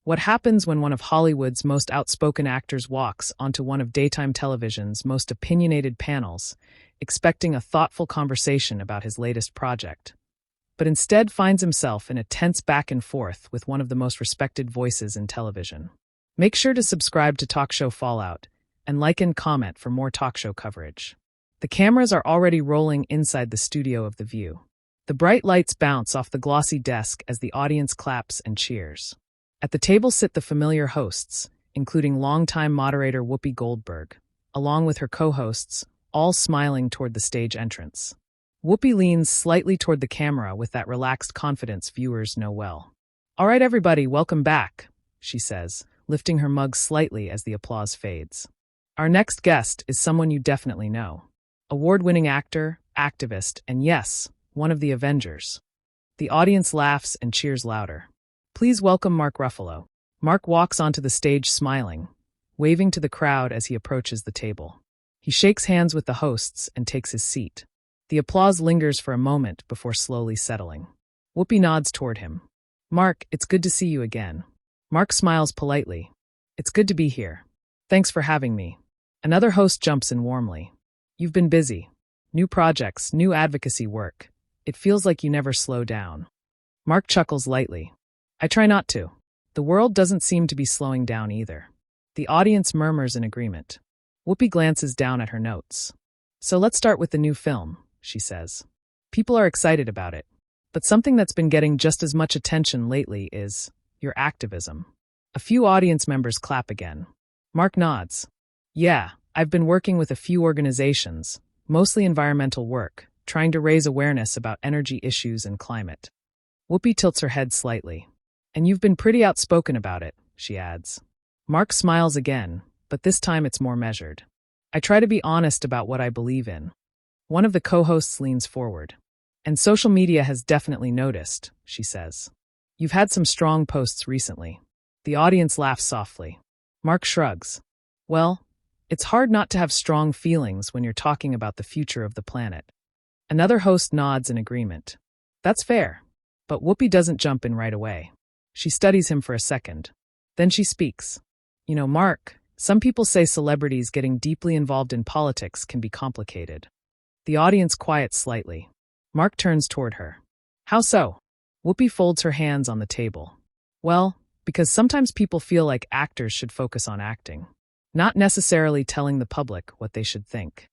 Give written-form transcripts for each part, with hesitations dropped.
What happens when one of Hollywood's most outspoken actors walks onto one of daytime television's most opinionated panels, expecting a thoughtful conversation about his latest project, but instead finds himself in a tense back and forth with one of the most respected voices in television? Make sure to subscribe to Talk Show Fallout and like and comment for more talk show coverage. The cameras are already rolling inside the studio of The View. The bright lights bounce off the glossy desk as the audience claps and cheers. At the table sit the familiar hosts, including longtime moderator Whoopi Goldberg, along with her co-hosts, all smiling toward the stage entrance. Whoopi leans slightly toward the camera with that relaxed confidence viewers know well. "All right, everybody, welcome back," she says, lifting her mug slightly as the applause fades. "Our next guest is someone you definitely know. Award-winning actor, activist, and yes, one of the Avengers." The audience laughs and cheers louder. Please welcome Mark Ruffalo. Mark walks onto the stage smiling, waving to the crowd as he approaches the table. He shakes hands with the hosts and takes his seat. The applause lingers for a moment before slowly settling. Whoopi nods toward him. "Mark, it's good to see you again." Mark smiles politely. "It's good to be here. Thanks for having me." Another host jumps in warmly. "You've been busy. New projects, new advocacy work. It feels like you never slow down." Mark chuckles lightly. "I try not to. The world doesn't seem to be slowing down either." The audience murmurs in agreement. Whoopi glances down at her notes. "So let's start with the new film," she says. "People are excited about it. But something that's been getting just as much attention lately is your activism." A few audience members clap again. Mark nods. "Yeah, I've been working with a few organizations, mostly environmental work, trying to raise awareness about energy issues and climate." Whoopi tilts her head slightly. "And you've been pretty outspoken about it," she adds. Mark smiles again, but this time it's more measured. "I try to be honest about what I believe in." One of the co-hosts leans forward. "And social media has definitely noticed," she says. "You've had some strong posts recently." The audience laughs softly. Mark shrugs. "Well, it's hard not to have strong feelings when you're talking about the future of the planet." Another host nods in agreement. "That's fair." But Whoopi doesn't jump in right away. She studies him for a second. Then she speaks. "You know, Mark, some people say celebrities getting deeply involved in politics can be complicated." The audience quiets slightly. Mark turns toward her. "How so?" Whoopi folds her hands on the table. "Well, because sometimes people feel like actors should focus on acting, not necessarily telling the public what they should think."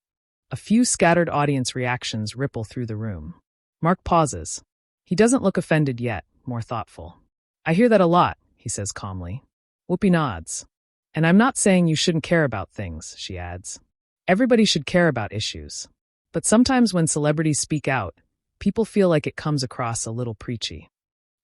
A few scattered audience reactions ripple through the room. Mark pauses. He doesn't look offended yet, more thoughtful. "I hear that a lot," he says calmly. Whoopi nods. "And I'm not saying you shouldn't care about things," she adds. "Everybody should care about issues. But sometimes when celebrities speak out, people feel like it comes across a little preachy."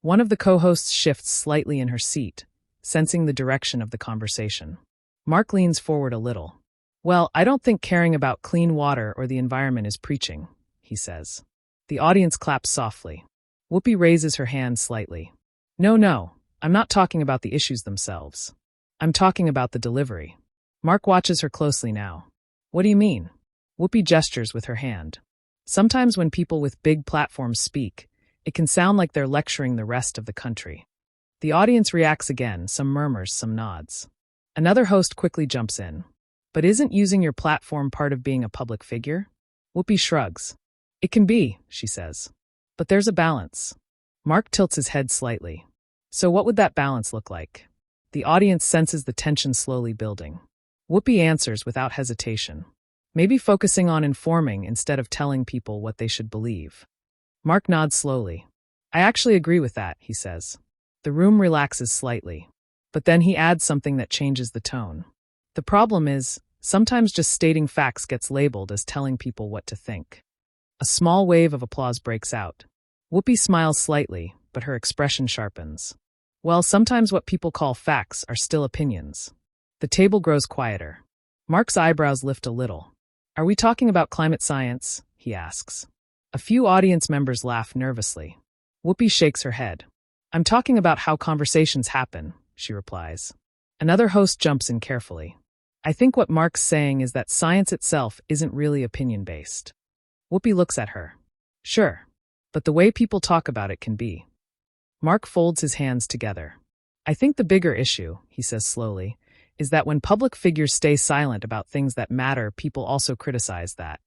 One of the co-hosts shifts slightly in her seat, sensing the direction of the conversation. Mark leans forward a little. "Well, I don't think caring about clean water or the environment is preaching," he says. The audience claps softly. Whoopi raises her hand slightly. No, I'm not talking about the issues themselves. I'm talking about the delivery." Mark watches her closely now. "What do you mean?" Whoopi gestures with her hand. "Sometimes when people with big platforms speak, it can sound like they're lecturing the rest of the country." The audience reacts again, some murmurs, some nods. Another host quickly jumps in. "But isn't using your platform part of being a public figure?" Whoopi shrugs. "It can be," she says. "But there's a balance." Mark tilts his head slightly. "So what would that balance look like?" The audience senses the tension slowly building. Whoopi answers without hesitation. "Maybe focusing on informing instead of telling people what they should believe." Mark nods slowly. "I actually agree with that," he says. The room relaxes slightly. But then he adds something that changes the tone. "The problem is, sometimes just stating facts gets labeled as telling people what to think." A small wave of applause breaks out. Whoopi smiles slightly, but her expression sharpens. "Well, sometimes what people call facts are still opinions." The table grows quieter. Mark's eyebrows lift a little. "Are we talking about climate science?" he asks. A few audience members laugh nervously. Whoopi shakes her head. "I'm talking about how conversations happen," she replies. Another host jumps in carefully. "I think what Mark's saying is that science itself isn't really opinion-based." Whoopi looks at her. "Sure, but the way people talk about it can be." Mark folds his hands together. I think the bigger issue, he says slowly, is that when public figures stay silent about things that matter, people also criticize that.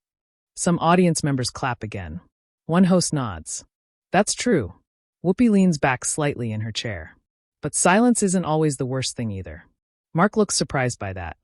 Some audience members clap again. One host nods. That's true. Whoopi leans back slightly in her chair. But silence isn't always the worst thing either. Mark looks surprised by that.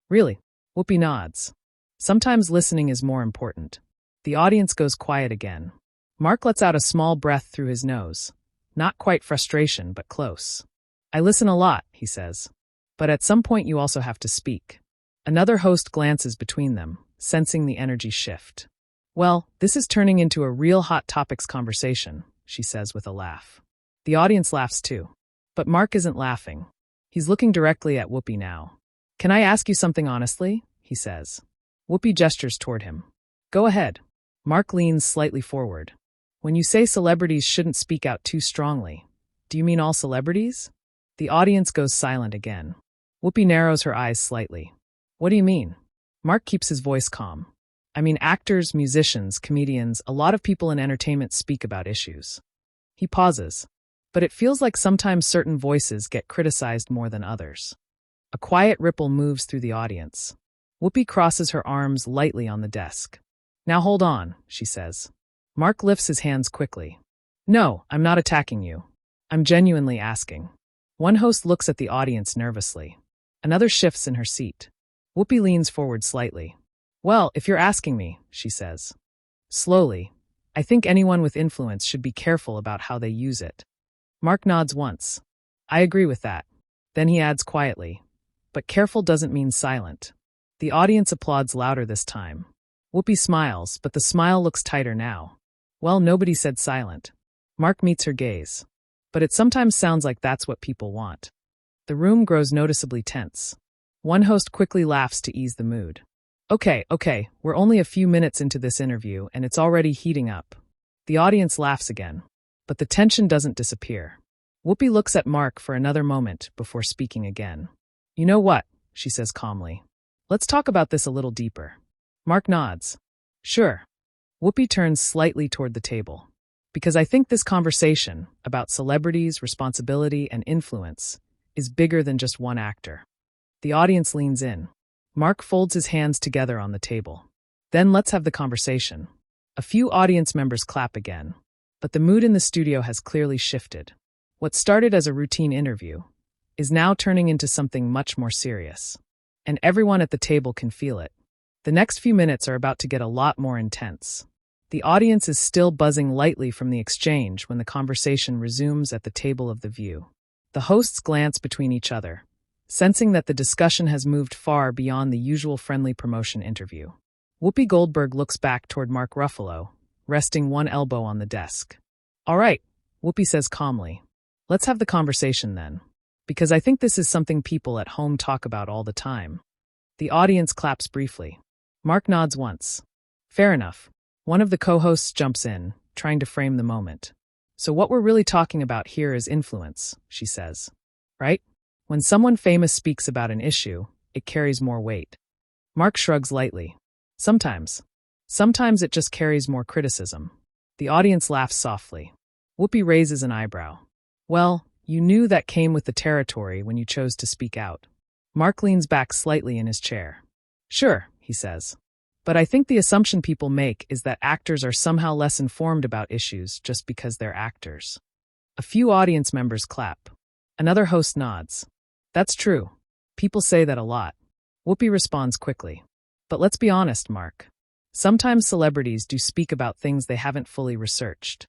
Really? Whoopi nods. Sometimes listening is more important. The audience goes quiet again. Mark lets out a small breath through his nose. Not quite frustration, but close. I listen a lot, he says. But at some point you also have to speak. Another host glances between them, sensing the energy shift. Well, this is turning into a real hot topics conversation, she says with a laugh. The audience laughs too. But Mark isn't laughing. He's looking directly at Whoopi now. Can I ask you something honestly? He says. Whoopi gestures toward him. Go ahead. Mark leans slightly forward. When you say celebrities shouldn't speak out too strongly, do you mean all celebrities? The audience goes silent again. Whoopi narrows her eyes slightly. What do you mean? Mark keeps his voice calm. I mean actors, musicians, comedians, a lot of people in entertainment speak about issues. He pauses. But it feels like sometimes certain voices get criticized more than others. A quiet ripple moves through the audience. Whoopi crosses her arms lightly on the desk. Now hold on, she says. Mark lifts his hands quickly. No, I'm not attacking you. I'm genuinely asking. One host looks at the audience nervously. Another shifts in her seat. Whoopi leans forward slightly. Well, if you're asking me, she says. Slowly, I think anyone with influence should be careful about how they use it. Mark nods once. I agree with that. Then he adds quietly. But careful doesn't mean silent. The audience applauds louder this time. Whoopi smiles, but the smile looks tighter now. Well, nobody said silent. Mark meets her gaze. But it sometimes sounds like that's what people want. The room grows noticeably tense. One host quickly laughs to ease the mood. Okay, we're only a few minutes into this interview and it's already heating up. The audience laughs again. But the tension doesn't disappear. Whoopi looks at Mark for another moment before speaking again. You know what? She says calmly. Let's talk about this a little deeper. Mark nods. Sure. Whoopi turns slightly toward the table. Because I think this conversation about celebrities, responsibility, and influence is bigger than just one actor. The audience leans in. Mark folds his hands together on the table. Then let's have the conversation. A few audience members clap again. But the mood in the studio has clearly shifted. What started as a routine interview is now turning into something much more serious. And everyone at the table can feel it. The next few minutes are about to get a lot more intense. The audience is still buzzing lightly from the exchange when the conversation resumes at the table of the view. The hosts glance between each other, sensing that the discussion has moved far beyond the usual friendly promotion interview. Whoopi Goldberg looks back toward Mark Ruffalo, resting one elbow on the desk. All right, Whoopi says calmly. Let's have the conversation then. Because I think this is something people at home talk about all the time. The audience claps briefly. Mark nods once. Fair enough. One of the co-hosts jumps in, trying to frame the moment. So what we're really talking about here is influence, she says. Right? When someone famous speaks about an issue, it carries more weight. Mark shrugs lightly. Sometimes. Sometimes it just carries more criticism. The audience laughs softly. Whoopi raises an eyebrow. Well, you knew that came with the territory when you chose to speak out. Mark leans back slightly in his chair. Sure, he says. But I think the assumption people make is that actors are somehow less informed about issues just because they're actors. A few audience members clap. Another host nods. That's true. People say that a lot. Whoopi responds quickly. But let's be honest, Mark. Sometimes celebrities do speak about things they haven't fully researched.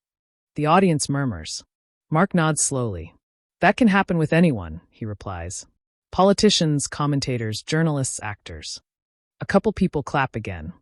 The audience murmurs. Mark nods slowly. That can happen with anyone, he replies. Politicians, commentators, journalists, actors. A couple people clap again.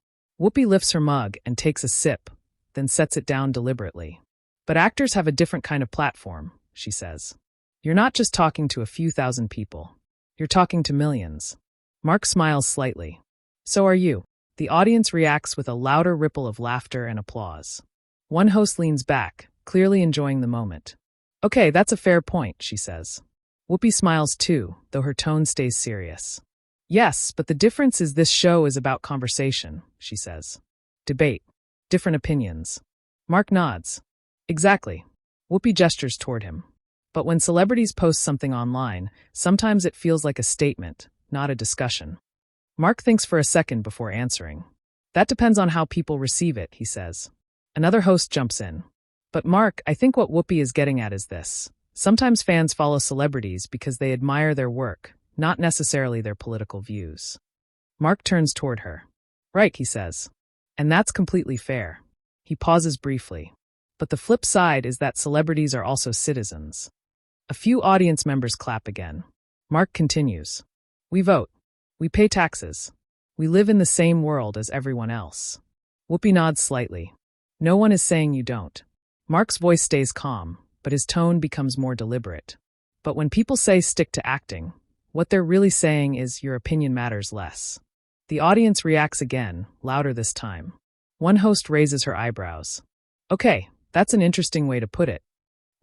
Whoopi lifts her mug and takes a sip, then sets it down deliberately. But actors have a different kind of platform, she says. You're not just talking to a few thousand people. You're talking to millions. Mark smiles slightly. So are you. The audience reacts with a louder ripple of laughter and applause. One host leans back, clearly enjoying the moment. Okay, that's a fair point, she says. Whoopi smiles too, though her tone stays serious. Yes, but the difference is this show is about conversation, she says. Debate. Different opinions. Mark nods. Exactly. Whoopi gestures toward him. But when celebrities post something online, sometimes it feels like a statement, not a discussion. Mark thinks for a second before answering. That depends on how people receive it, he says. Another host jumps in. But Mark, I think what Whoopi is getting at is this. Sometimes fans follow celebrities because they admire their work, not necessarily their political views. Mark turns toward her. Right, he says. And that's completely fair. He pauses briefly. But the flip side is that celebrities are also citizens. A few audience members clap again. Mark continues. We vote. We pay taxes. We live in the same world as everyone else. Whoopi nods slightly. No one is saying you don't. Mark's voice stays calm, but his tone becomes more deliberate. But when people say stick to acting, what they're really saying is your opinion matters less. The audience reacts again, louder this time. One host raises her eyebrows. Okay, that's an interesting way to put it.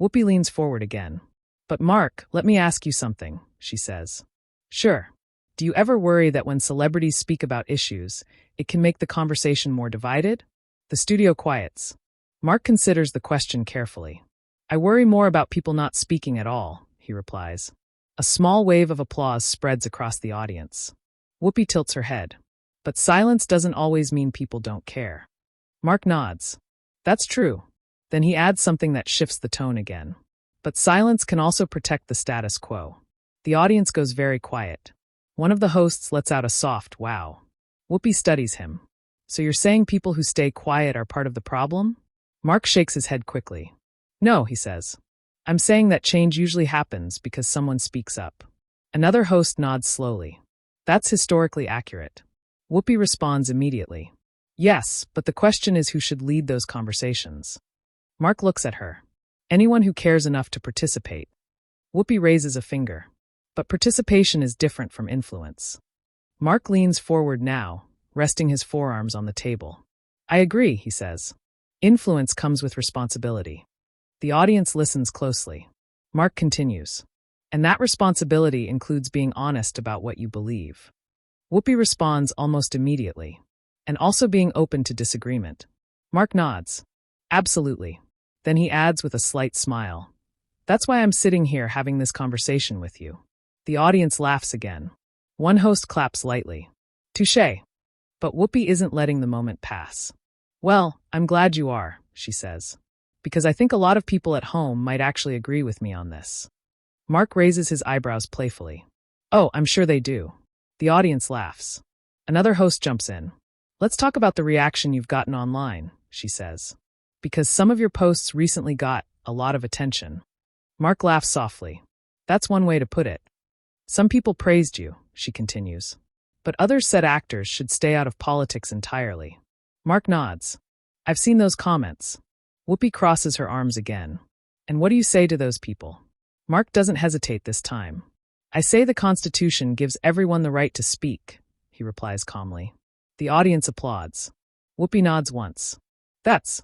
Whoopi leans forward again. But Mark, let me ask you something, she says. Sure. Do you ever worry that when celebrities speak about issues, it can make the conversation more divided? The studio quiets. Mark considers the question carefully. I worry more about people not speaking at all, he replies. A small wave of applause spreads across the audience. Whoopi tilts her head. But silence doesn't always mean people don't care. Mark nods. That's true. Then he adds something that shifts the tone again. But silence can also protect the status quo. The audience goes very quiet. One of the hosts lets out a soft wow. Whoopi studies him. So you're saying people who stay quiet are part of the problem? Mark shakes his head quickly. No, he says. I'm saying that change usually happens because someone speaks up. Another host nods slowly. That's historically accurate. Whoopi responds immediately. Yes, but the question is who should lead those conversations. Mark looks at her. Anyone who cares enough to participate. Whoopi raises a finger. But participation is different from influence. Mark leans forward now, resting his forearms on the table. I agree, he says. Influence comes with responsibility. The audience listens closely. Mark continues. And that responsibility includes being honest about what you believe. Whoopi responds almost immediately. And also being open to disagreement. Mark nods. Absolutely. Then he adds with a slight smile. That's why I'm sitting here having this conversation with you. The audience laughs again. One host claps lightly. Touché. But Whoopi isn't letting the moment pass. Well, I'm glad you are, she says. Because I think a lot of people at home might actually agree with me on this. Mark raises his eyebrows playfully. Oh, I'm sure they do. The audience laughs. Another host jumps in. Let's talk about the reaction you've gotten online, she says. Because some of your posts recently got a lot of attention. Mark laughs softly. That's one way to put it. Some people praised you, she continues. But others said actors should stay out of politics entirely. Mark nods. I've seen those comments. Whoopi crosses her arms again. And what do you say to those people? Mark doesn't hesitate this time. I say the Constitution gives everyone the right to speak, he replies calmly. The audience applauds. Whoopi nods once. That's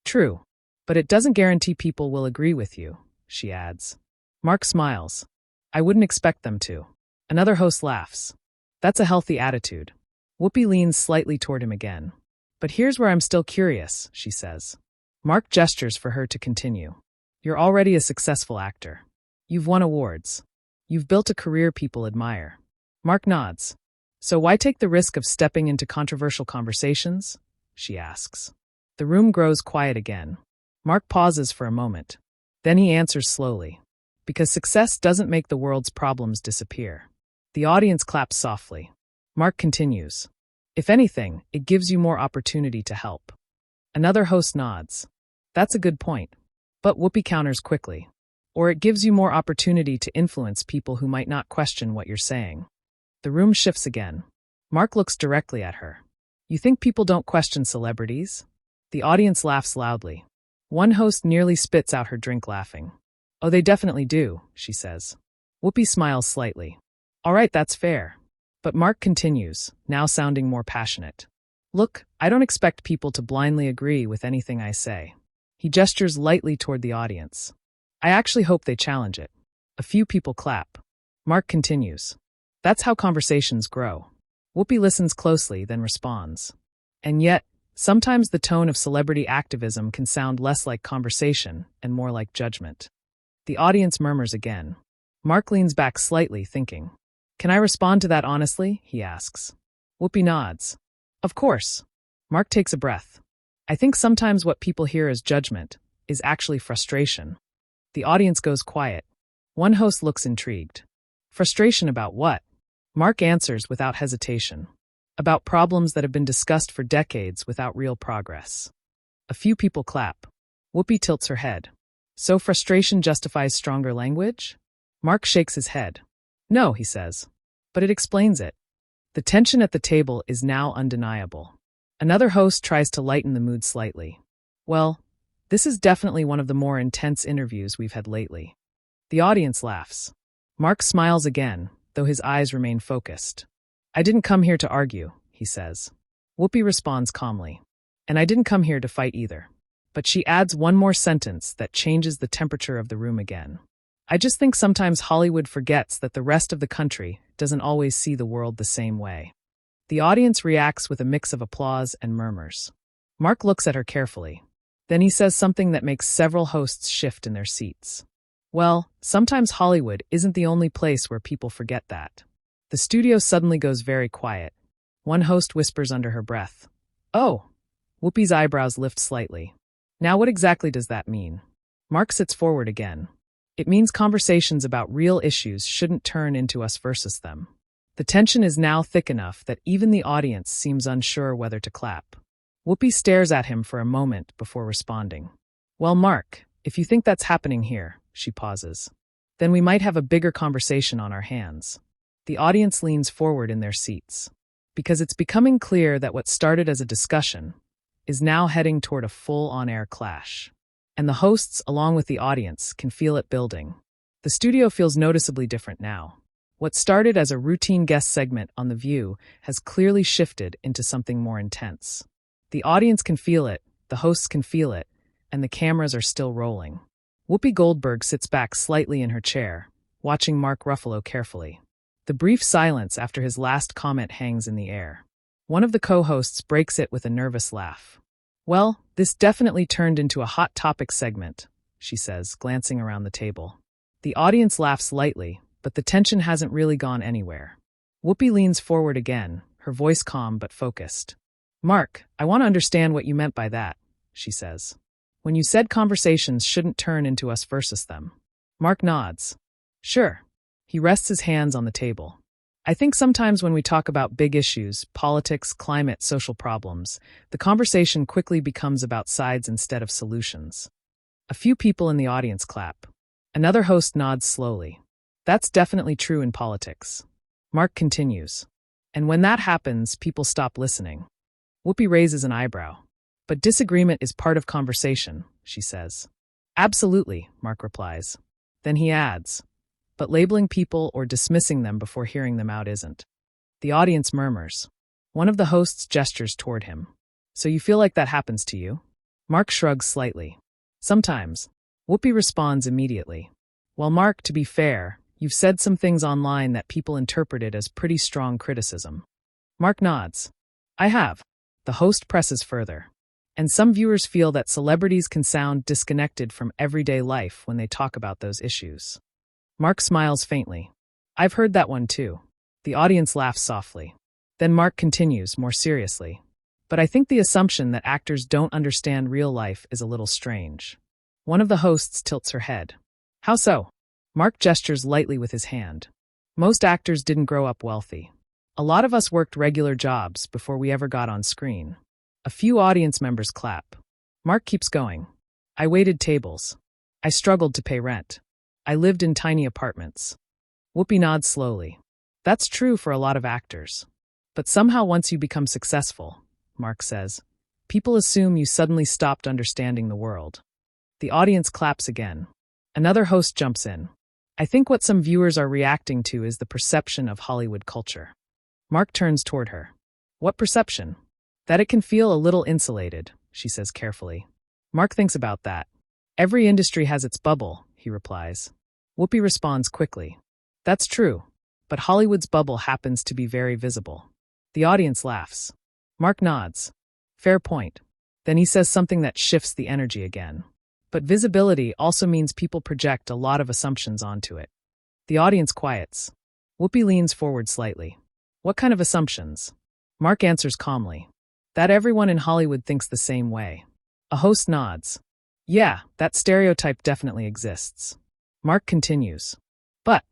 true. But it doesn't guarantee people will agree with you, she adds. Mark smiles. I wouldn't expect them to. Another host laughs. That's a healthy attitude. Whoopi leans slightly toward him again. But here's where I'm still curious, she says. Mark gestures for her to continue. You're already a successful actor. You've won awards. You've built a career people admire. Mark nods. So why take the risk of stepping into controversial conversations? She asks. The room grows quiet again. Mark pauses for a moment. Then he answers slowly. Because success doesn't make the world's problems disappear. The audience claps softly. Mark continues. If anything, it gives you more opportunity to help. Another host nods. That's a good point. But Whoopi counters quickly. Or it gives you more opportunity to influence people who might not question what you're saying. The room shifts again. Mark looks directly at her. You think people don't question celebrities? The audience laughs loudly. One host nearly spits out her drink laughing. Oh, they definitely do, she says. Whoopi smiles slightly. All right, that's fair. But Mark continues, now sounding more passionate. Look, I don't expect people to blindly agree with anything I say. He gestures lightly toward the audience. I actually hope they challenge it. A few people clap. Mark continues. That's how conversations grow. Whoopi listens closely, then responds. And yet, sometimes the tone of celebrity activism can sound less like conversation and more like judgment. The audience murmurs again. Mark leans back slightly, thinking. Can I respond to that honestly? He asks. Whoopi nods. Of course. Mark takes a breath. I think sometimes what people hear as judgment is actually frustration. The audience goes quiet. One host looks intrigued. Frustration about what? Mark answers without hesitation. About problems that have been discussed for decades without real progress. A few people clap. Whoopi tilts her head. So frustration justifies stronger language? Mark shakes his head. No, he says. But it explains it. The tension at the table is now undeniable. Another host tries to lighten the mood slightly. Well, this is definitely one of the more intense interviews we've had lately. The audience laughs. Mark smiles again, though his eyes remain focused. I didn't come here to argue, he says. Whoopi responds calmly. And I didn't come here to fight either. But she adds one more sentence that changes the temperature of the room again. I just think sometimes Hollywood forgets that the rest of the country doesn't always see the world the same way. The audience reacts with a mix of applause and murmurs. Mark looks at her carefully. Then he says something that makes several hosts shift in their seats. Well, sometimes Hollywood isn't the only place where people forget that. The studio suddenly goes very quiet. One host whispers under her breath. Oh! Whoopi's eyebrows lift slightly. Now what exactly does that mean? Mark sits forward again. It means conversations about real issues shouldn't turn into us versus them. The tension is now thick enough that even the audience seems unsure whether to clap. Whoopi stares at him for a moment before responding. Well, Mark, if you think that's happening here, she pauses, then we might have a bigger conversation on our hands. The audience leans forward in their seats. Because it's becoming clear that what started as a discussion is now heading toward a full on-air clash. And the hosts, along with the audience, can feel it building. The studio feels noticeably different now. What started as a routine guest segment on The View has clearly shifted into something more intense. The audience can feel it, the hosts can feel it, and the cameras are still rolling. Whoopi Goldberg sits back slightly in her chair, watching Mark Ruffalo carefully. The brief silence after his last comment hangs in the air. One of the co-hosts breaks it with a nervous laugh. Well, this definitely turned into a hot topic segment, she says, glancing around the table. The audience laughs lightly, but the tension hasn't really gone anywhere. Whoopi leans forward again, her voice calm but focused. Mark, I want to understand what you meant by that, she says. When you said conversations shouldn't turn into us versus them. Mark nods. Sure. He rests his hands on the table. I think sometimes when we talk about big issues, politics, climate, social problems, the conversation quickly becomes about sides instead of solutions. A few people in the audience clap. Another host nods slowly. That's definitely true in politics. Mark continues. And when that happens, people stop listening. Whoopi raises an eyebrow. But disagreement is part of conversation, she says. Absolutely, Mark replies. Then he adds. But labeling people or dismissing them before hearing them out isn't. The audience murmurs. One of the hosts gestures toward him. So you feel like that happens to you? Mark shrugs slightly. Sometimes. Whoopi responds immediately. Well, Mark, to be fair, you've said some things online that people interpreted as pretty strong criticism. Mark nods. I have. The host presses further. And some viewers feel that celebrities can sound disconnected from everyday life when they talk about those issues. Mark smiles faintly. I've heard that one too. The audience laughs softly. Then Mark continues, more seriously. But I think the assumption that actors don't understand real life is a little strange. One of the hosts tilts her head. How so? Mark gestures lightly with his hand. Most actors didn't grow up wealthy. A lot of us worked regular jobs before we ever got on screen. A few audience members clap. Mark keeps going. I waited tables. I struggled to pay rent. I lived in tiny apartments. Whoopi nods slowly. That's true for a lot of actors. But somehow once you become successful, Mark says, people assume you suddenly stopped understanding the world. The audience claps again. Another host jumps in. I think what some viewers are reacting to is the perception of Hollywood culture. Mark turns toward her. What perception? That it can feel a little insulated, she says carefully. Mark thinks about that. Every industry has its bubble, he replies. Whoopi responds quickly. That's true, but Hollywood's bubble happens to be very visible. The audience laughs. Mark nods. Fair point. Then he says something that shifts the energy again. But visibility also means people project a lot of assumptions onto it. The audience quiets. Whoopi leans forward slightly. What kind of assumptions? Mark answers calmly. That everyone in Hollywood thinks the same way. A host nods. Yeah, that stereotype definitely exists. Mark continues. But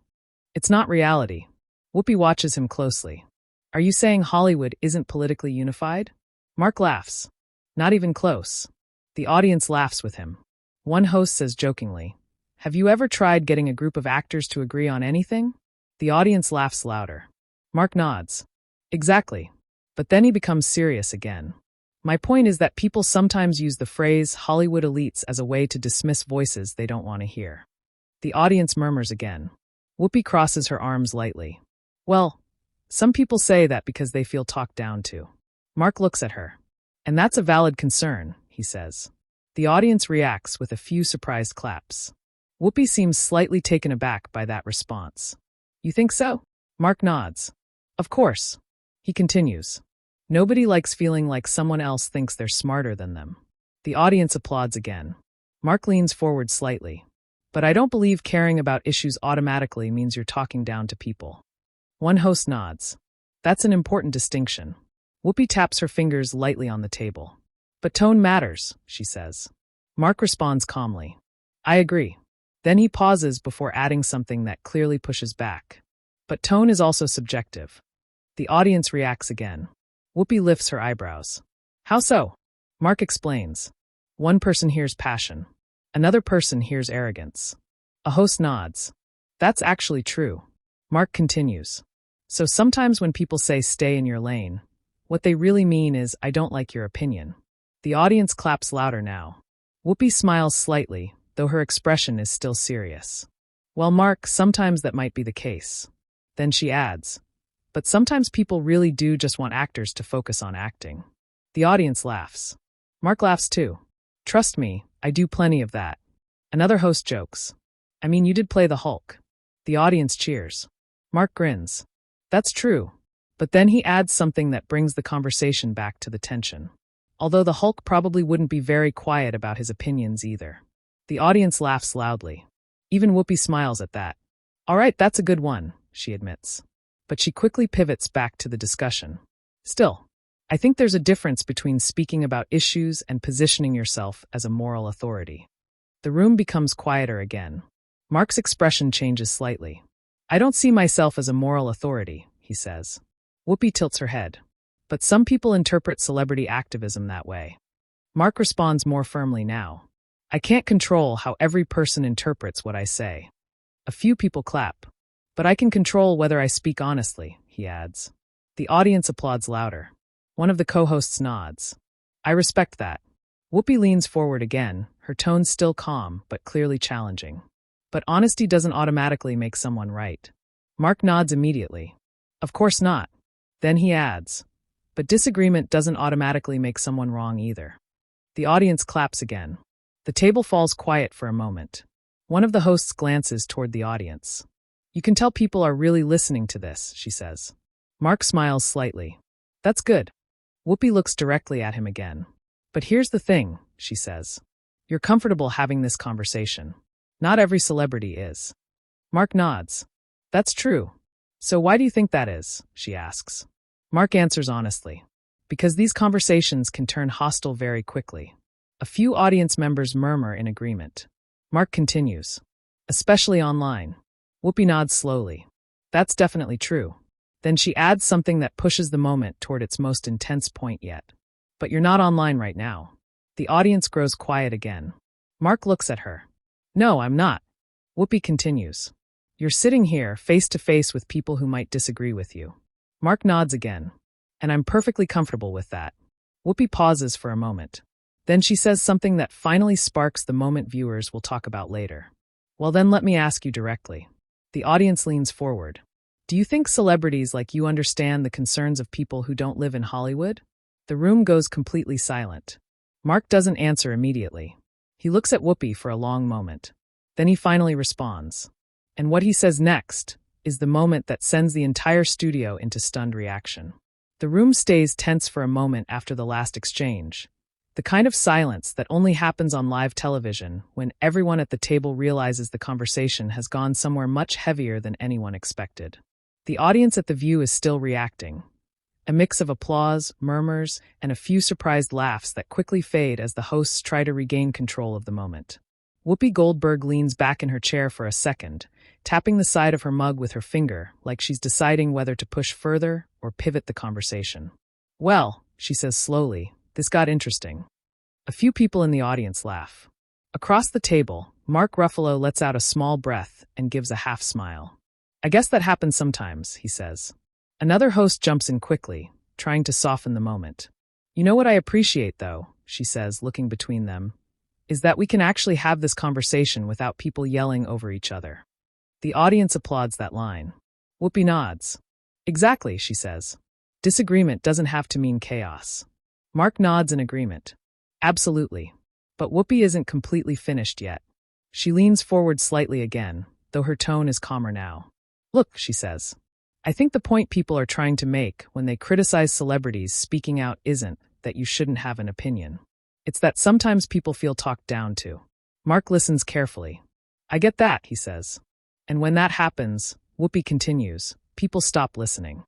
it's not reality. Whoopi watches him closely. Are you saying Hollywood isn't politically unified? Mark laughs. Not even close. The audience laughs with him. One host says jokingly, have you ever tried getting a group of actors to agree on anything? The audience laughs louder. Mark nods. Exactly. But then he becomes serious again. My point is that people sometimes use the phrase Hollywood elites as a way to dismiss voices they don't want to hear. The audience murmurs again. Whoopi crosses her arms lightly. Well, some people say that because they feel talked down to. Mark looks at her. And that's a valid concern, he says. The audience reacts with a few surprised claps. Whoopi seems slightly taken aback by that response. You think so? Mark nods. Of course. He continues. Nobody likes feeling like someone else thinks they're smarter than them. The audience applauds again. Mark leans forward slightly. But I don't believe caring about issues automatically means you're talking down to people. One host nods. That's an important distinction. Whoopi taps her fingers lightly on the table. But tone matters, she says. Mark responds calmly. I agree. Then he pauses before adding something that clearly pushes back. But tone is also subjective. The audience reacts again. Whoopi lifts her eyebrows. How so? Mark explains. One person hears passion. Another person hears arrogance. A host nods. That's actually true. Mark continues. So sometimes when people say stay in your lane, what they really mean is I don't like your opinion. The audience claps louder now. Whoopi smiles slightly, though her expression is still serious. Well, Mark, sometimes that might be the case. Then she adds. But sometimes people really do just want actors to focus on acting. The audience laughs. Mark laughs too. Trust me, I do plenty of that. Another host jokes. I mean, you did play the Hulk. The audience cheers. Mark grins. That's true. But then he adds something that brings the conversation back to the tension. Although the Hulk probably wouldn't be very quiet about his opinions either. The audience laughs loudly. Even Whoopi smiles at that. All right, that's a good one, she admits. But she quickly pivots back to the discussion. Still, I think there's a difference between speaking about issues and positioning yourself as a moral authority. The room becomes quieter again. Mark's expression changes slightly. I don't see myself as a moral authority, he says. Whoopi tilts her head. But some people interpret celebrity activism that way. Mark responds more firmly now. I can't control how every person interprets what I say. A few people clap. But I can control whether I speak honestly, he adds. The audience applauds louder. One of the co-hosts nods. I respect that. Whoopi leans forward again, her tone still calm but clearly challenging. But honesty doesn't automatically make someone right. Mark nods immediately. Of course not. Then he adds. But disagreement doesn't automatically make someone wrong either. The audience claps again. The table falls quiet for a moment. One of the hosts glances toward the audience. You can tell people are really listening to this, she says. Mark smiles slightly. That's good. Whoopi looks directly at him again. But here's the thing, she says. You're comfortable having this conversation. Not every celebrity is. Mark nods. That's true. So why do you think that is? She asks. Mark answers honestly. Because these conversations can turn hostile very quickly. A few audience members murmur in agreement. Mark continues. Especially online. Whoopi nods slowly. That's definitely true. Then she adds something that pushes the moment toward its most intense point yet. But you're not online right now. The audience grows quiet again. Mark looks at her. No, I'm not. Whoopi continues. You're sitting here face to face with people who might disagree with you. Mark nods again. And I'm perfectly comfortable with that. Whoopi pauses for a moment. Then she says something that finally sparks the moment viewers will talk about later. Well, then let me ask you directly. The audience leans forward. Do you think celebrities like you understand the concerns of people who don't live in Hollywood? The room goes completely silent. Mark doesn't answer immediately. He looks at Whoopi for a long moment. Then he finally responds. And what he says next is the moment that sends the entire studio into stunned reaction. The room stays tense for a moment after the last exchange. The kind of silence that only happens on live television when everyone at the table realizes the conversation has gone somewhere much heavier than anyone expected. The audience at The View is still reacting. A mix of applause, murmurs, and a few surprised laughs that quickly fade as the hosts try to regain control of the moment. Whoopi Goldberg leans back in her chair for a second, tapping the side of her mug with her finger like she's deciding whether to push further or pivot the conversation. "Well," she says slowly, "this got interesting." A few people in the audience laugh. Across the table, Mark Ruffalo lets out a small breath and gives a half smile. "I guess that happens sometimes," he says. Another host jumps in quickly, trying to soften the moment. "You know what I appreciate, though," she says, looking between them, "is that we can actually have this conversation without people yelling over each other." The audience applauds that line. Whoopi nods. "Exactly," she says. "Disagreement doesn't have to mean chaos." Mark nods in agreement. "Absolutely." But Whoopi isn't completely finished yet. She leans forward slightly again, though her tone is calmer now. "Look," she says. "I think the point people are trying to make when they criticize celebrities speaking out isn't that you shouldn't have an opinion. It's that sometimes people feel talked down to." Mark listens carefully. "I get that," he says. And when that happens, Whoopi continues, people stop listening.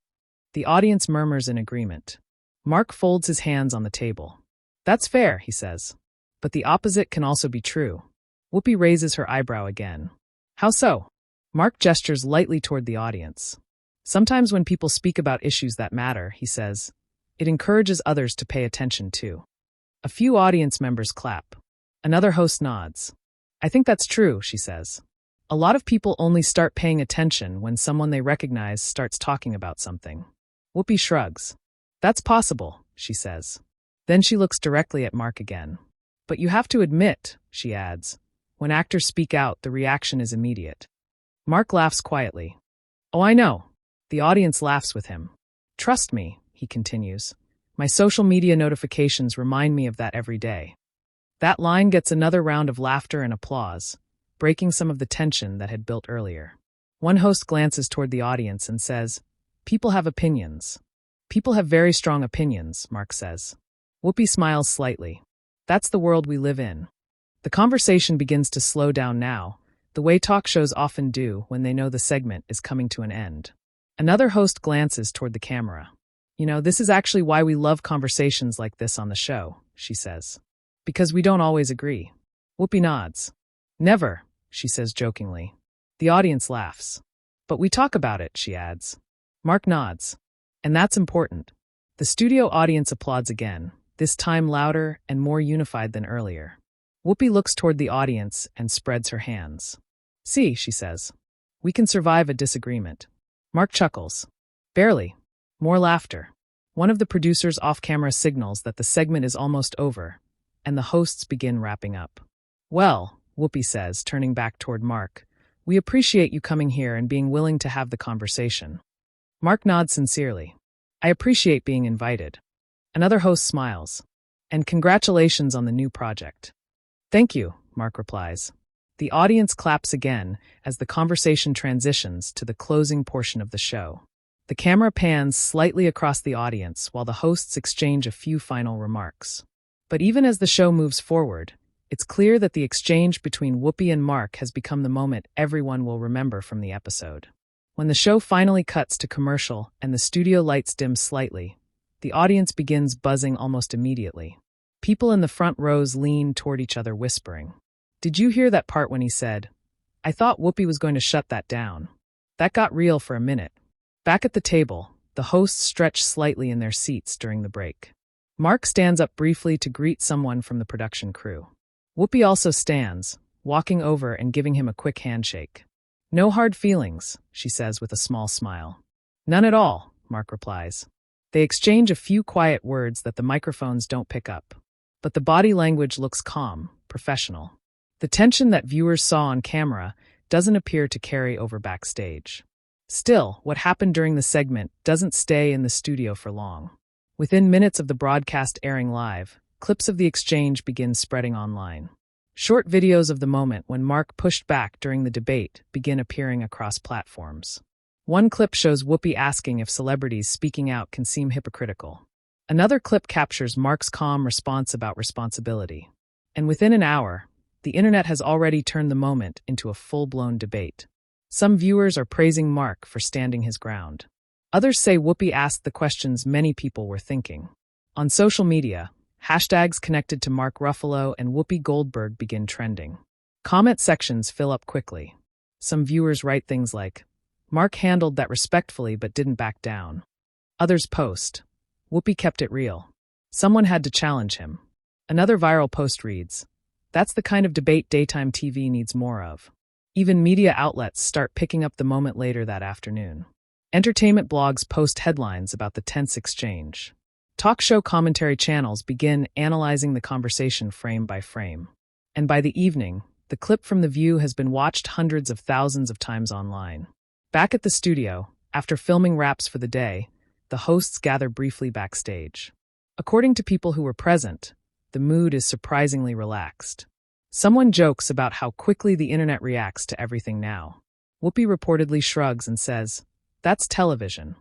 The audience murmurs in agreement. Mark folds his hands on the table. "That's fair," he says. "But the opposite can also be true." Whoopi raises her eyebrow again. "How so?" Mark gestures lightly toward the audience. "Sometimes when people speak about issues that matter," he says, "it encourages others to pay attention too." A few audience members clap. Another host nods. "I think that's true," she says. "A lot of people only start paying attention when someone they recognize starts talking about something." Whoopi shrugs. "That's possible," she says. Then she looks directly at Mark again. "But you have to admit," she adds, "when actors speak out, the reaction is immediate." Mark laughs quietly. "Oh, I know." The audience laughs with him. "Trust me," he continues. "My social media notifications remind me of that every day." That line gets another round of laughter and applause, breaking some of the tension that had built earlier. One host glances toward the audience and says, "People have opinions." "People have very strong opinions," Mark says. Whoopi smiles slightly. "That's the world we live in." The conversation begins to slow down now, the way talk shows often do when they know the segment is coming to an end. Another host glances toward the camera. "You know, this is actually why we love conversations like this on the show," she says. "Because we don't always agree." Whoopi nods. "Never," she says jokingly. The audience laughs. "But we talk about it," she adds. Mark nods. "And that's important." The studio audience applauds again, this time louder and more unified than earlier. Whoopi looks toward the audience and spreads her hands. "See," she says. "We can survive a disagreement." Mark chuckles. "Barely." More laughter. One of the producers off-camera signals that the segment is almost over, and the hosts begin wrapping up. "Well," Whoopi says, turning back toward Mark, "we appreciate you coming here and being willing to have the conversation." Mark nods sincerely. "I appreciate being invited." Another host smiles. "And congratulations on the new project." "Thank you," Mark replies. The audience claps again as the conversation transitions to the closing portion of the show. The camera pans slightly across the audience while the hosts exchange a few final remarks. But even as the show moves forward, it's clear that the exchange between Whoopi and Mark has become the moment everyone will remember from the episode. When the show finally cuts to commercial and the studio lights dim slightly, the audience begins buzzing almost immediately. People in the front rows lean toward each other whispering, "Did you hear that part when he said, 'I thought Whoopi was going to shut that down'? That got real for a minute." Back at the table, the hosts stretch slightly in their seats during the break. Mark stands up briefly to greet someone from the production crew. Whoopi also stands, walking over and giving him a quick handshake. "No hard feelings," she says with a small smile. "None at all," Mark replies. They exchange a few quiet words that the microphones don't pick up. But the body language looks calm, professional. The tension that viewers saw on camera doesn't appear to carry over backstage. Still, what happened during the segment doesn't stay in the studio for long. Within minutes of the broadcast airing live, clips of the exchange begin spreading online. Short videos of the moment when Mark pushed back during the debate begin appearing across platforms. One clip shows Whoopi asking if celebrities speaking out can seem hypocritical. Another clip captures Mark's calm response about responsibility. And within an hour, the internet has already turned the moment into a full-blown debate. Some viewers are praising Mark for standing his ground. Others say Whoopi asked the questions many people were thinking. On social media, hashtags connected to Mark Ruffalo and Whoopi Goldberg begin trending. Comment sections fill up quickly. Some viewers write things like, "Mark handled that respectfully but didn't back down." Others post, "Whoopi kept it real. Someone had to challenge him." Another viral post reads, "That's the kind of debate daytime TV needs more of." Even media outlets start picking up the moment later that afternoon. Entertainment blogs post headlines about the tense exchange. Talk show commentary channels begin analyzing the conversation frame by frame. And by the evening, the clip from The View has been watched hundreds of thousands of times online. Back at the studio, after filming wraps for the day, the hosts gather briefly backstage. According to people who were present, the mood is surprisingly relaxed. Someone jokes about how quickly the internet reacts to everything now. Whoopi reportedly shrugs and says, "That's television."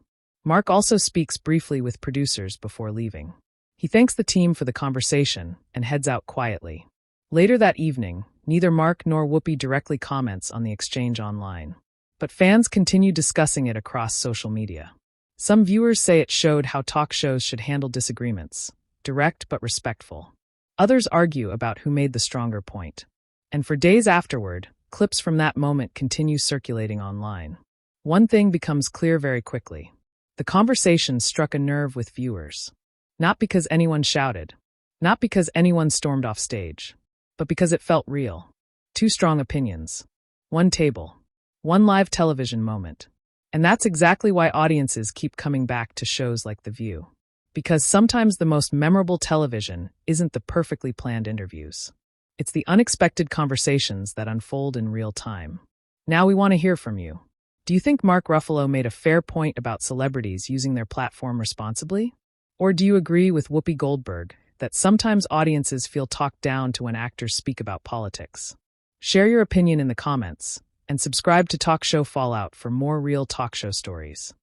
Mark also speaks briefly with producers before leaving. He thanks the team for the conversation and heads out quietly. Later that evening, neither Mark nor Whoopi directly comments on the exchange online. But fans continue discussing it across social media. Some viewers say it showed how talk shows should handle disagreements, direct but respectful. Others argue about who made the stronger point. And for days afterward, clips from that moment continue circulating online. One thing becomes clear very quickly. The conversation struck a nerve with viewers. Not because anyone shouted, not because anyone stormed off stage, but because it felt real. Two strong opinions. One table. One live television moment. And that's exactly why audiences keep coming back to shows like The View. Because sometimes the most memorable television isn't the perfectly planned interviews. It's the unexpected conversations that unfold in real time. Now we want to hear from you. Do you think Mark Ruffalo made a fair point about celebrities using their platform responsibly? Or do you agree with Whoopi Goldberg that sometimes audiences feel talked down to when actors speak about politics? Share your opinion in the comments, and subscribe to Talk Show Fallout for more real talk show stories.